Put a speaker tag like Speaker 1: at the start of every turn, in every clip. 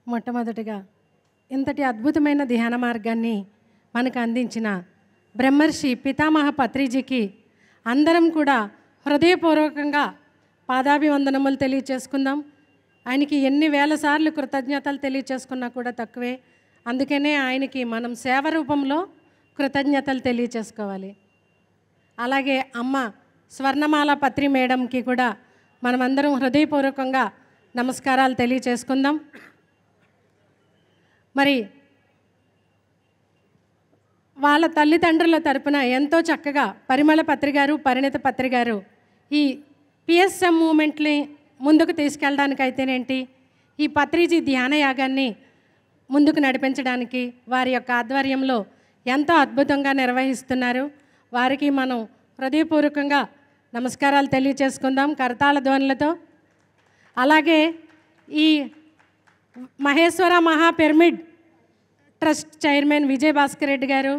Speaker 1: మొట్టమొదటిగా ఇంతటి అద్భుతమైన ధ్యాన మార్గాన్ని మనకు అందించిన బ్రహ్మర్షి పితామహ పత్రిజీకి అందరం కూడా హృదయపూర్వకంగా పాదాభివందనములు తెలియచేసుకుందాం. ఆయనకి ఎన్ని వేల సార్లు కృతజ్ఞతలు తెలియచేసుకున్నా కూడా తక్కువే. అందుకనే ఆయనకి మనం సేవ రూపంలో కృతజ్ఞతలు తెలియచేసుకోవాలి. అలాగే అమ్మ స్వర్ణమాల పత్రి మేడంకి కూడా మనమందరం హృదయపూర్వకంగా నమస్కారాలు తెలియచేసుకుందాం. మరి వాళ్ళ తల్లిదండ్రుల తరపున ఎంతో చక్కగా పరిమళ పత్రి గారు, పరిణిత పత్రి గారు ఈ పిఎస్ఎం మూమెంట్ని ముందుకు తీసుకెళ్ళడానికైతేనేంటి, ఈ పత్రిజీ ధ్యాన యాగాన్ని ముందుకు నడిపించడానికి వారి యొక్క ఆధ్వర్యంలో ఎంతో అద్భుతంగా నిర్వహిస్తున్నారు. వారికి మనం హృదయపూర్వకంగా నమస్కారాలు తెలియచేసుకుందాం కరతాళ ధ్వనులతో. అలాగే ఈ మహేశ్వర మహా pyramid trust chairman Vijay Bhaskar Reddy గారు,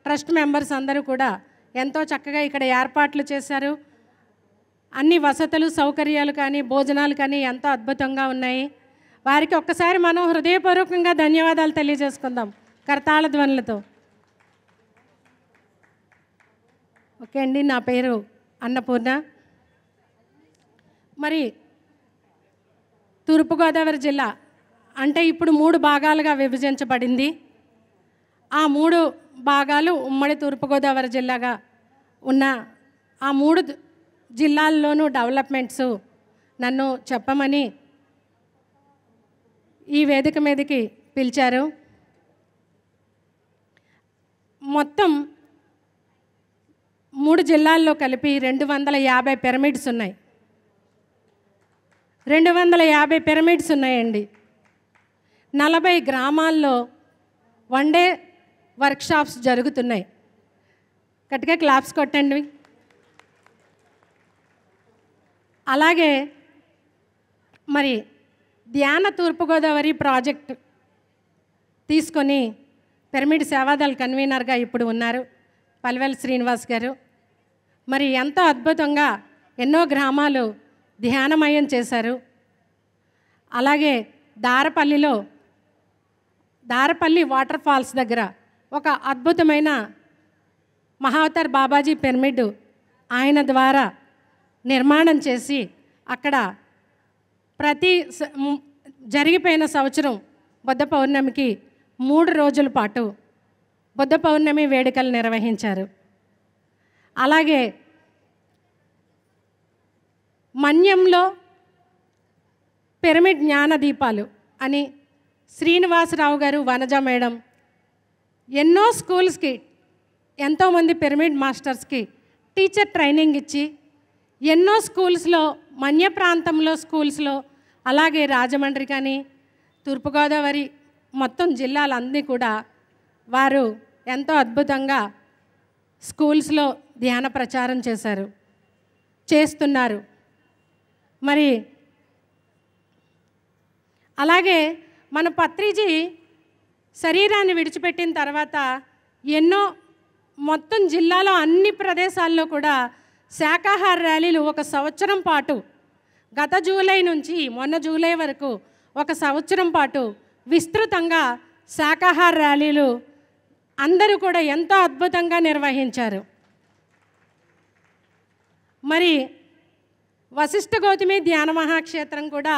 Speaker 1: ట్రస్ట్ మెంబర్స్ అందరూ కూడా ఎంతో చక్కగా ఇక్కడ ఏర్పాట్లు చేశారు. అన్ని వసతులు సౌకర్యాలు కానీ భోజనాలు కానీ ఎంతో అద్భుతంగా ఉన్నాయి. వారికి ఒక్కసారి మనం హృదయపూర్వకంగా ధన్యవాదాలు తెలియజేసుకుందాం కరతాళ ధ్వనులతో. ఓకే అండి, నా పేరు అన్నపూర్ణ. మరి తూర్పుగోదావరి జిల్లా అంటే ఇప్పుడు 3 భాగాలుగా విభజించబడింది. ఆ 3 భాగాలు ఉమ్మడి తూర్పుగోదావరి జిల్లాగా ఉన్న ఆ 3 జిల్లాల్లోనూ డెవలప్మెంట్స్ నన్ను చెప్పమని ఈ వేదిక మీదకి పిలిచారు. మొత్తం 3 జిల్లాల్లో కలిపి 250 పిరమిడ్స్ ఉన్నాయి. 250 పిరమిడ్స్ ఉన్నాయండి. 40 గ్రామాల్లో వన్ డే వర్క్షాప్స్ జరుగుతున్నాయి. గట్టిగా క్లాప్స్ కొట్టండి. అలాగే మరి ధ్యాన తూర్పుగోదావరి ప్రాజెక్ట్ తీసుకొని పిరమిడ్ సేవాదళ కన్వీనర్గా ఇప్పుడు ఉన్నారు పల్వెల్ శ్రీనివాస్ గారు. మరి ఎంతో అద్భుతంగా ఎన్నో గ్రామాలు ధ్యానమయం చేశారు. అలాగే దారపల్లి వాటర్ ఫాల్స్ దగ్గర ఒక అద్భుతమైన మహావతార్ బాబాజీ పిరమిడ్ ఆయన ద్వారా నిర్మాణం చేసి అక్కడ జరిగిపోయిన సంవత్సరం బుద్ధ పౌర్ణమికి 3 రోజుల పాటు బుద్ధ పౌర్ణమి వేడుకలు నిర్వహించారు. అలాగే మన్యంలో పిరమిడ్ జ్ఞాన దీపాలు అని శ్రీనివాసరావు గారు, వనజ మేడం ఎన్నో స్కూల్స్కి ఎంతోమంది పిరమిడ్ మాస్టర్స్కి టీచర్ ట్రైనింగ్ ఇచ్చి ఎన్నో స్కూల్స్లో మన్య ప్రాంతంలో స్కూల్స్లో అలాగే రాజమండ్రి కానీ తూర్పుగోదావరి మొత్తం జిల్లాలన్నీ కూడా వారు ఎంతో అద్భుతంగా స్కూల్స్లో ధ్యాన ప్రచారం చేస్తున్నారు. మరి అలాగే మన పత్రిజీ శరీరాన్ని విడిచిపెట్టిన తర్వాత మొత్తం జిల్లాలో అన్ని ప్రదేశాల్లో కూడా శాకాహార ర్యాలీలు 1 సంవత్సరం పాటు, గత జూలై నుంచి మొన్న జూలై వరకు 1 సంవత్సరం పాటు విస్తృతంగా శాకాహార ర్యాలీలు అందరూ కూడా ఎంతో అద్భుతంగా నిర్వహించారు. మరి వశిష్ఠ గౌతమి ధ్యాన మహాక్షేత్రం కూడా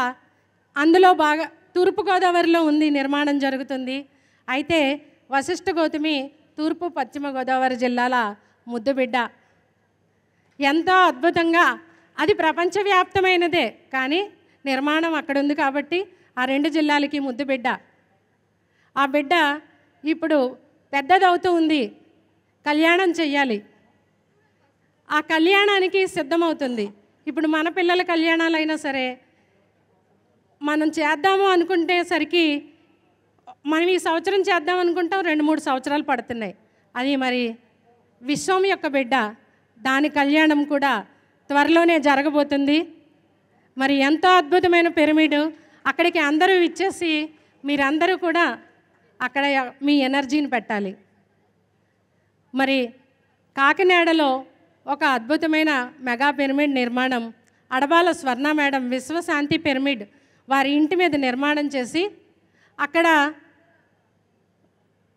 Speaker 1: అందులో బాగా తూర్పుగోదావరిలో ఉంది, నిర్మాణం జరుగుతుంది. అయితే వశిష్ఠ గౌతమి తూర్పు పశ్చిమ గోదావరి జిల్లాల ముద్దుబిడ్డ. ఎంతో అద్భుతంగా అది ప్రపంచవ్యాప్తమైనదే, కానీ నిర్మాణం అక్కడ ఉంది కాబట్టి ఆ 2 జిల్లాలకి ముద్దుబిడ్డ. ఆ బిడ్డ ఇప్పుడు పెద్దదవుతూ ఉంది, కళ్యాణం చెయ్యాలి. ఆ కళ్యాణానికి సిద్ధమవుతుంది. ఇప్పుడు మన పిల్లల కళ్యాణాలైనా సరే మనం చేద్దాము అనుకుంటే సరికి మనం ఈ సంవత్సరం చేద్దాం అనుకుంటాం, 2-3 సంవత్సరాలు పడుతున్నాయి. అది మరి విశ్వం యొక్క బిడ్డ, దాని కళ్యాణం కూడా త్వరలోనే జరగబోతుంది. మరి ఎంతో అద్భుతమైన పిరమిడ్. అక్కడికి అందరూ ఇచ్చేసి మీరందరూ కూడా అక్కడ మీ ఎనర్జీని పెట్టాలి. మరి కాకినాడలో ఒక అద్భుతమైన మెగా పిరమిడ్ నిర్మాణం అడబాల స్వర్ణ మేడం విశ్వశాంతి పిరమిడ్ వారి ఇంటి మీద నిర్మాణం చేసి అక్కడ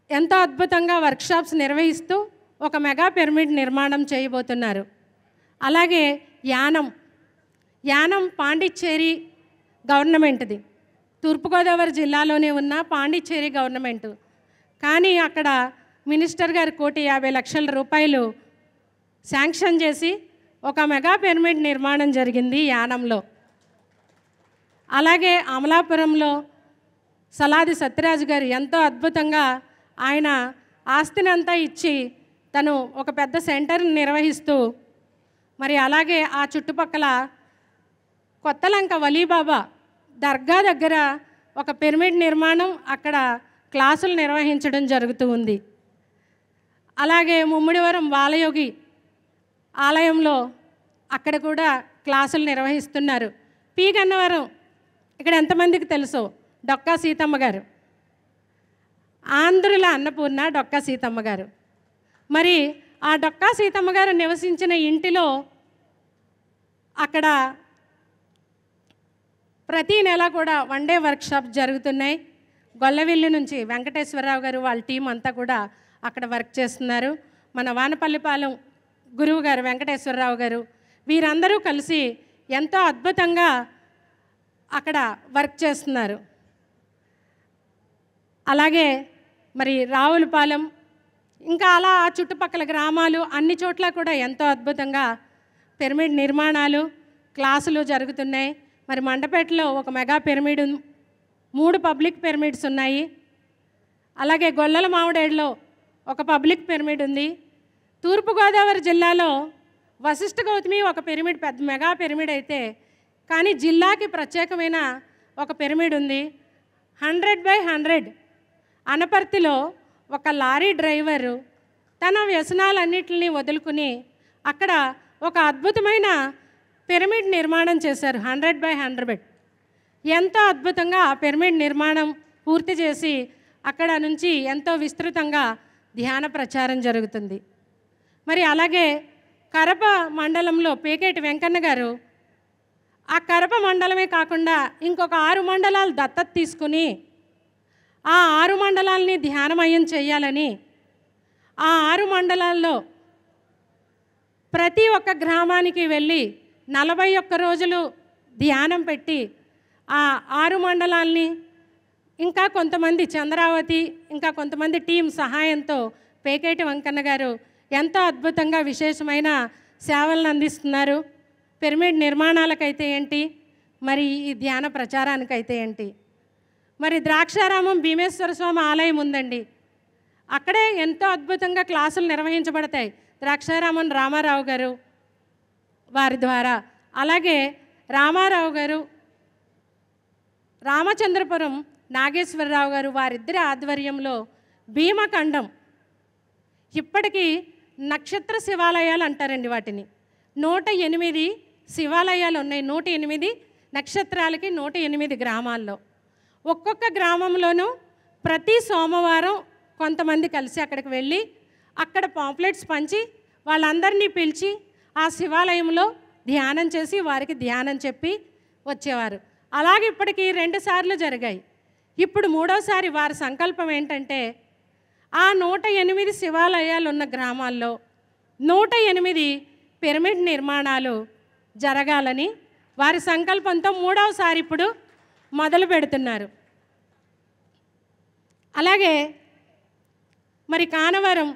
Speaker 1: ఎంతో అద్భుతంగా వర్క్షాప్స్ నిర్వహిస్తూ ఒక మెగా పిరమిడ్ నిర్మాణం చేయబోతున్నారు. అలాగే యానం పాండిచ్చేరి గవర్నమెంట్ది, తూర్పుగోదావరి జిల్లాలోనే ఉన్న పాండిచ్చేరి గవర్నమెంటు. కానీ అక్కడ మినిస్టర్ గారు 1,50,00,000 రూపాయలు శాంక్షన్ చేసి ఒక మెగా పిరమిడ్ నిర్మాణం జరిగింది యానంలో. అలాగే అమలాపురంలో సలాది సత్యరాజు గారు ఎంతో అద్భుతంగా ఆయన ఆస్తిని అంతా ఇచ్చి తను ఒక పెద్ద సెంటర్ని నిర్వహిస్తూ, మరి అలాగే ఆ చుట్టుపక్కల కొత్తలంక వలీబాబా దర్గా దగ్గర ఒక పిరమిడ్ నిర్మాణం, అక్కడ క్లాసులు నిర్వహించడం జరుగుతూ ఉంది. అలాగే ముమ్మిడివరం బాలయోగి ఆలయంలో అక్కడ కూడా క్లాసులు నిర్వహిస్తున్నారు. పి గన్నవరం ఇక్కడ ఎంతమందికి తెలుసో డొక్కా సీతమ్మ గారు, ఆంధ్రుల అన్నపూర్ణ డొక్కా సీతమ్మ గారు. మరి ఆ డొక్కా సీతమ్మ గారు నివసించిన ఇంటిలో అక్కడ ప్రతీ నెల కూడా వన్ డే వర్క్షాప్ జరుగుతున్నాయి. గొల్లవిల్లి నుంచి వెంకటేశ్వరరావు గారు వాళ్ళ టీం అంతా కూడా అక్కడ వర్క్ చేస్తున్నారు. మన వానపల్లిపాలెం గురువు గారు వెంకటేశ్వరరావు గారు, వీరందరూ కలిసి ఎంతో అద్భుతంగా అక్కడ వర్క్ చేస్తున్నారు. అలాగే మరి రావులపాలెం, ఇంకా అలా ఆ చుట్టుపక్కల గ్రామాలు అన్ని చోట్ల కూడా ఎంతో అద్భుతంగా పిరమిడ్ నిర్మాణాలు క్లాసులు జరుగుతున్నాయి. మరి మండపేటలో ఒక మెగా పిరమిడ్, 3 పబ్లిక్ పిరమిడ్స్ ఉన్నాయి. అలాగే గొల్లల మామిడేడులో ఒక పబ్లిక్ పిరమిడ్ ఉంది. తూర్పుగోదావరి జిల్లాలో వశిష్ఠ గౌతమి ఒక పిరమిడ్, పెద్ద మెగా పిరమిడ్ అయితే, కానీ జిల్లాకి ప్రత్యేకమైన ఒక పిరమిడ్ ఉంది. 100/100 అనపర్తిలో ఒక లారీ డ్రైవరు తన వ్యసనాలన్నింటినీ వదులుకుని అక్కడ ఒక అద్భుతమైన పిరమిడ్ నిర్మాణం చేశారు. 100/100 ఎంతో అద్భుతంగా ఆ పిరమిడ్ నిర్మాణం పూర్తి చేసి అక్కడ నుంచి ఎంతో విస్తృతంగా ధ్యాన ప్రచారం జరుగుతుంది. మరి అలాగే కరప మండలంలో పేకేటి వెంకన్న గారు ఆ కరప మండలమే కాకుండా ఇంకొక 6 మండలాలు దత్తత తీసుకుని ఆ 6 మండలాలని ధ్యానమయం చేయాలని, ఆ 6 మండలాల్లో ప్రతి ఒక్క గ్రామానికి వెళ్ళి 41 రోజులు ధ్యానం పెట్టి ఆ 6 మండలాల్ని, ఇంకా కొంతమంది చంద్రావతి, ఇంకా కొంతమంది టీం సహాయంతో పేకేటి వెంకన్న గారు ఎంతో అద్భుతంగా విశేషమైన సేవలను అందిస్తున్నారు. పిరమిడ్ నిర్మాణాలకైతే ఏంటి, మరి ఈ ధ్యాన ప్రచారానికైతే ఏంటి. మరి ద్రాక్షారామం భీమేశ్వర స్వామి ఆలయం ఉందండి, అక్కడే ఎంతో అద్భుతంగా క్లాసులు నిర్వహించబడతాయి ద్రాక్షారామం రామారావు గారు వారి ద్వారా. అలాగే రామారావు గారు, రామచంద్రపురం నాగేశ్వరరావు గారు, వారిద్దరి ఆధ్వర్యంలో భీమఖండం, ఇప్పటికీ నక్షత్ర శివాలయాలు అంటారండి వాటిని. 108 శివాలయాలు ఉన్నాయి. 108 నక్షత్రాలకి 108 గ్రామాల్లో. ఒక్కొక్క గ్రామంలోనూ ప్రతి సోమవారం కొంతమంది కలిసి అక్కడికి వెళ్ళి అక్కడ పాంప్లెట్స్ పంచి వాళ్ళందరినీ పిలిచి ఆ శివాలయంలో ధ్యానం చేసి వారికి ధ్యానం చెప్పి వచ్చేవారు. అలాగే ఇప్పటికీ 2 సార్లు జరిగాయి. ఇప్పుడు 3వసారి వారి సంకల్పం ఏంటంటే ఆ 108 శివాలయాలు ఉన్న గ్రామాల్లో 108 పిరమిడ్ నిర్మాణాలు జరగాలని వారి సంకల్పంతో 3వసారి ఇప్పుడు మొదలు పెడుతున్నారు. అలాగే మరి కానవరం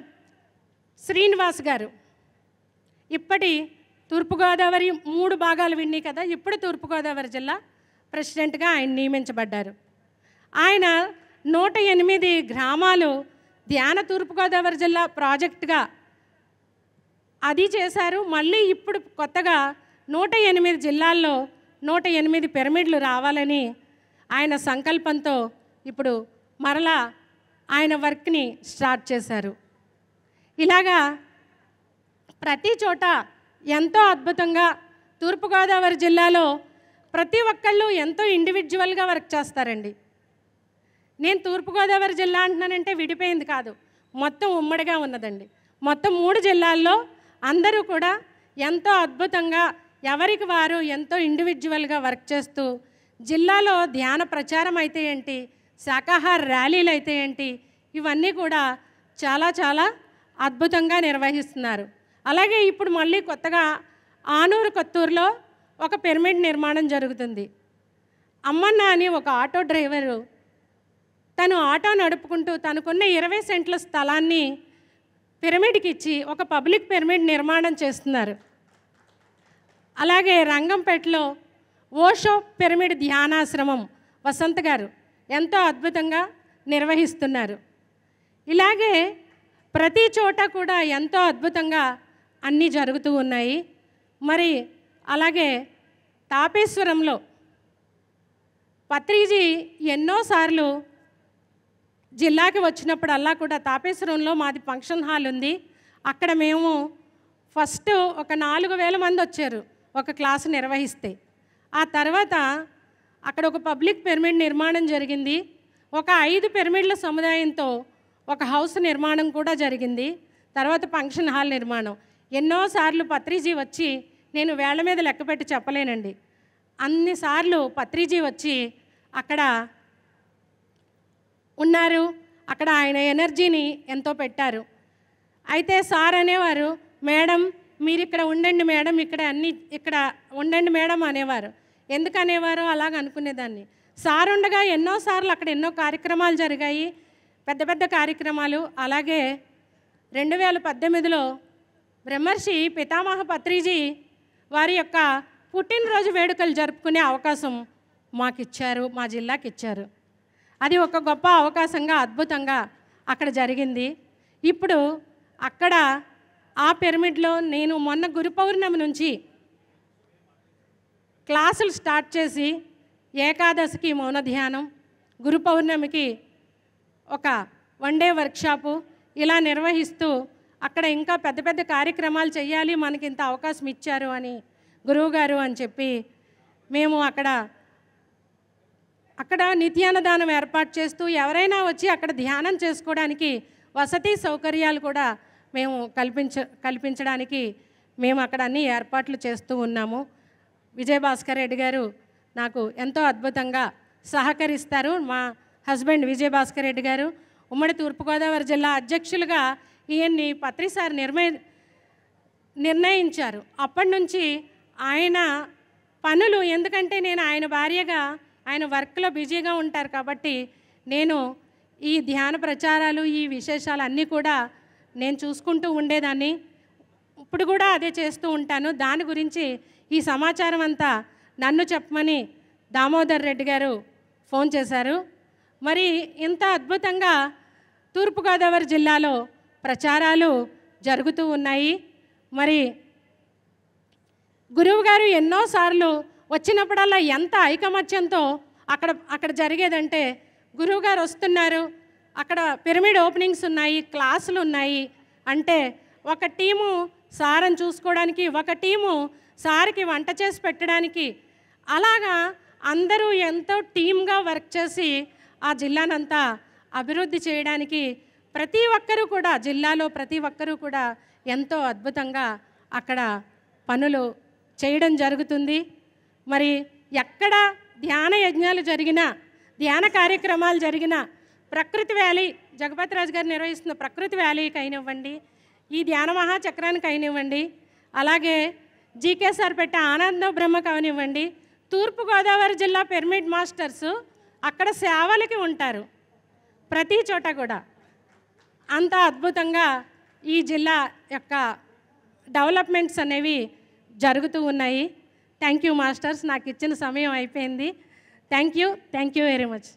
Speaker 1: శ్రీనివాస్ గారు ఇప్పటి తూర్పుగోదావరి 3 భాగాలు విన్నాయి కదా, ఇప్పుడు తూర్పుగోదావరి జిల్లా ప్రెసిడెంట్గా ఆయన నియమించబడ్డారు. ఆయన 108 గ్రామాలు ధ్యాన తూర్పుగోదావరి జిల్లా ప్రాజెక్టుగా అది చేశారు. మళ్ళీ ఇప్పుడు కొత్తగా 108 జిల్లాల్లో 108 పిరమిడ్లు రావాలని ఆయన సంకల్పంతో ఇప్పుడు మరలా ఆయన వర్క్ని స్టార్ట్ చేశారు. ఇలాగా ప్రతి చోట ఎంతో అద్భుతంగా తూర్పుగోదావరి జిల్లాలో ప్రతి ఒక్కళ్ళు ఎంతో ఇండివిజువల్గా వర్క్ చేస్తారండి. నేను తూర్పుగోదావరి జిల్లా అంటున్నానంటే విడిపోయింది కాదు, మొత్తం ఉమ్మడిగా ఉన్నదండి. మొత్తం 3 జిల్లాల్లో అందరూ కూడా ఎంతో అద్భుతంగా ఎవరికి వారు ఎంతో ఇండివిజువల్గా వర్క్ చేస్తూ జిల్లాలో ధ్యాన ప్రచారం అయితే ఏంటి, శాకాహార ర్యాలీలు అయితే ఏంటి, ఇవన్నీ కూడా చాలా చాలా అద్భుతంగా నిర్వహిస్తున్నారు. అలాగే ఇప్పుడు మళ్ళీ కొత్తగా ఆనూరు కొత్తూరులో ఒక పిరమిడ్ నిర్మాణం జరుగుతుంది. అమ్మన్న అని ఒక ఆటో డ్రైవరు తను ఆటో నడుపుకుంటూ తనకున్న 20 సెంట్ల స్థలాన్ని పిరమిడ్కి ఇచ్చి ఒక పబ్లిక్ పిరమిడ్ నిర్మాణం చేస్తున్నారు. అలాగే రంగంపేటలో ఓషో పిరమిడ్ ధ్యానాశ్రమం వసంత్ గారు ఎంతో అద్భుతంగా నిర్వహిస్తున్నారు. ఇలాగే ప్రతి చోట కూడా ఎంతో అద్భుతంగా అన్నీ జరుగుతూ ఉన్నాయి. మరి అలాగే తాపేశ్వరంలో పత్రిజీ ఎన్నోసార్లు జిల్లాకి వచ్చినప్పుడల్లా కూడా తాపేశ్వరంలో మాది ఫంక్షన్ హాల్ ఉంది. అక్కడ మేము ఫస్ట్ ఒక 4000 మంది వచ్చారు ఒక క్లాసు నిర్వహిస్తే. ఆ తర్వాత అక్కడ ఒక పబ్లిక్ పిరమిడ్ నిర్మాణం జరిగింది. ఒక 5 పిరమిడ్ల సముదాయంతో ఒక హౌస్ నిర్మాణం కూడా జరిగింది. తర్వాత ఫంక్షన్ హాల్ నిర్మాణం. ఎన్నోసార్లు పత్రిజీ వచ్చి, నేను వేళ్ల మీద లెక్కపెట్టి చెప్పలేనండి, అన్నిసార్లు పత్రిజీ వచ్చి అక్కడ ఉన్నారు. అక్కడ ఆయన ఎనర్జీని ఎంతో పెట్టారు. అయితే సార్ అనేవారు, మేడం మీరు ఇక్కడ ఉండండి మేడం, ఇక్కడ ఉండండి మేడం అనేవారు. ఎందుకు అనేవారు అలాగ అనుకునేదాన్ని. సార్ ఉండగా ఎన్నోసార్లు అక్కడ ఎన్నో కార్యక్రమాలు జరిగాయి, పెద్ద పెద్ద కార్యక్రమాలు. అలాగే 2018లో బ్రహ్మర్షి పితామహ పత్రిజీ వారి యొక్క పుట్టినరోజు వేడుకలు జరుపుకునే అవకాశం మాకు ఇచ్చారు, మా జిల్లాకి ఇచ్చారు. అది ఒక గొప్ప అవకాశంగా అద్భుతంగా అక్కడ జరిగింది. ఇప్పుడు అక్కడ ఆ పిరమిడ్లో నేను మొన్న గురు పౌర్ణమి నుంచి క్లాసులు స్టార్ట్ చేసి ఏకాదశికి మౌన ధ్యానం, గురు పౌర్ణమికి ఒక 1 డే వర్క్షాపు ఇలా నిర్వహిస్తూ అక్కడ ఇంకా పెద్ద పెద్ద కార్యక్రమాలు చేయాలి, మనకి ఇంత అవకాశం ఇచ్చారు అని గురువుగారు అని చెప్పి మేము అక్కడ నిత్యాన్నదానం ఏర్పాటు చేస్తూ ఎవరైనా వచ్చి అక్కడ ధ్యానం చేసుకోవడానికి వసతి సౌకర్యాలు కూడా మేము కల్పించడానికి మేము అక్కడ అన్ని ఏర్పాట్లు చేస్తూ ఉన్నాము. విజయభాస్కర్ రెడ్డి గారు నాకు ఎంతో అద్భుతంగా సహకరిస్తారు. మా హస్బెండ్ విజయభాస్కర్ రెడ్డి గారు ఉమ్మడి తూర్పుగోదావరి జిల్లా అధ్యక్షులుగా ఈయన్ని పత్రిసారి నిర్ణయించారు. అప్పటి నుంచి ఆయన పనులు, ఎందుకంటే నేను ఆయన భార్యగా ఆయన వర్క్లో బిజీగా ఉంటారు కాబట్టి నేను ఈ ధ్యాన ప్రచారాలు, ఈ విశేషాలు అన్నీ కూడా నేను చూసుకుంటూ ఉండేదాన్ని. ఇప్పుడు కూడా అదే చేస్తూ ఉంటాను. దాని గురించి ఈ సమాచారం అంతా నన్ను చెప్పమని దామోదర్ రెడ్డి గారు ఫోన్ చేశారు. మరి ఇంత అద్భుతంగా తూర్పుగోదావరి జిల్లాలో ప్రచారాలు జరుగుతూ ఉన్నాయి. మరి గురువుగారు ఎన్నోసార్లు వచ్చినప్పుడల్లా ఎంత ఐకమత్యంతో అక్కడ జరిగేదంటే, గురువుగారు వస్తున్నారు, అక్కడ పిరమిడ్ ఓపెనింగ్స్ ఉన్నాయి, క్లాసులు ఉన్నాయి అంటే ఒక టీము సార్ని చూసుకోవడానికి, ఒక టీము సార్కి వంట చేసి పెట్టడానికి, అలాగా అందరూ ఎంతో టీమ్గా వర్క్ చేసి ఆ జిల్లానంతా అభివృద్ధి చేయడానికి ప్రతి ఒక్కరూ కూడా, జిల్లాలో ప్రతి ఒక్కరూ కూడా ఎంతో అద్భుతంగా అక్కడ పనులు చేయడం జరుగుతుంది. మరి ఎక్కడ ధ్యాన యజ్ఞాలు జరిగినా, ధ్యాన కార్యక్రమాలు జరిగినా, ప్రకృతి వ్యాలీ జగపతి రాజు గారు నిర్వహిస్తున్న ప్రకృతి వ్యాలీకి అయినివ్వండి, ఈ ధ్యాన మహాచక్రానికి అయినివ్వండి, అలాగే జీకేసార్ పెట్టే ఆనంద బ్రహ్మకు అవనివ్వండి, తూర్పుగోదావరి జిల్లా పిరమిడ్ మాస్టర్స్ అక్కడ సేవలకి ఉంటారు ప్రతి చోట కూడా. అంత అద్భుతంగా ఈ జిల్లా యొక్క డెవలప్మెంట్స్ అనేవి జరుగుతూ ఉన్నాయి. థ్యాంక్ యూ మాస్టర్స్, నాకు ఇచ్చిన సమయం అయిపోయింది. Thank you very much.